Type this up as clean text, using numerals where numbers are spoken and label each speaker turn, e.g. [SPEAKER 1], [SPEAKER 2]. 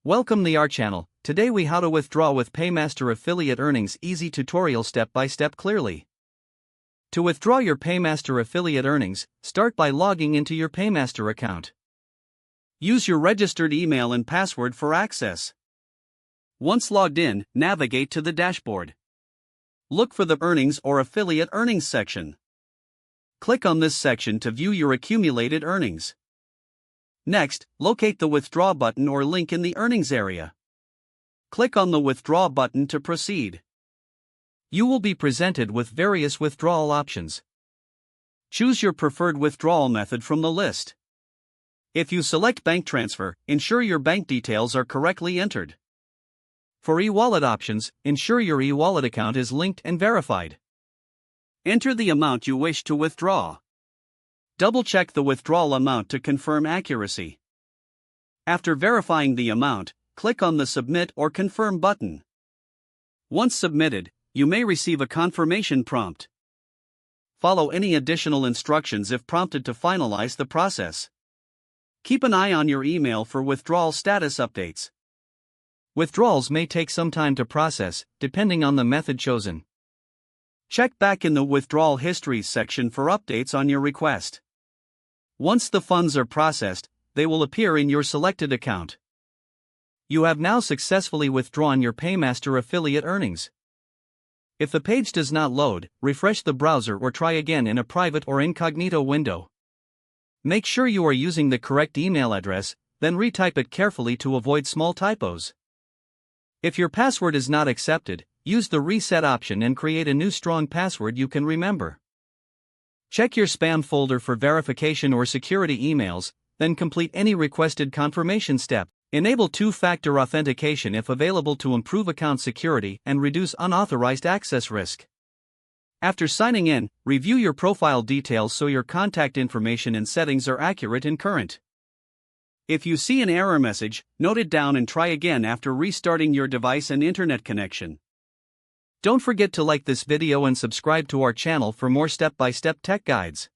[SPEAKER 1] Welcome to our channel. Today we how to withdraw with Paymaster affiliate earnings easy tutorial step by step clearly. To withdraw your Paymaster affiliate earnings, start by logging into your Paymaster account. Use your registered email and password for access. Once logged in, navigate to the dashboard. Look for the Earnings or Affiliate Earnings section. Click on this section to view your accumulated earnings. Next, locate the Withdraw button or link in the Earnings area. Click on the Withdraw button to proceed. You will be presented with various withdrawal options. Choose your preferred withdrawal method from the list. If you select bank transfer, ensure your bank details are correctly entered. For e-wallet options, ensure your e-wallet account is linked and verified. Enter the amount you wish to withdraw. Double-check the withdrawal amount to confirm accuracy. After verifying the amount, click on the Submit or Confirm button. Once submitted, you may receive a confirmation prompt. Follow any additional instructions if prompted to finalize the process. Keep an eye on your email for withdrawal status updates. Withdrawals may take some time to process, depending on the method chosen. Check back in the Withdrawal Histories section for updates on your request. Once the funds are processed, they will appear in your selected account. You have now successfully withdrawn your Paymaster affiliate earnings. If the page does not load, refresh the browser or try again in a private or incognito window. Make sure you are using the correct email address, then retype it carefully to avoid small typos. If your password is not accepted, use the reset option and create a new strong password you can remember. Check your spam folder for verification or security emails, then complete any requested confirmation step. Enable two-factor authentication if available to improve account security and reduce unauthorized access risk. After signing in, review your profile details so your contact information and settings are accurate and current. If you see an error message, note it down and try again after restarting your device and internet connection. Don't forget to like this video and subscribe to our channel for more step-by-step tech guides.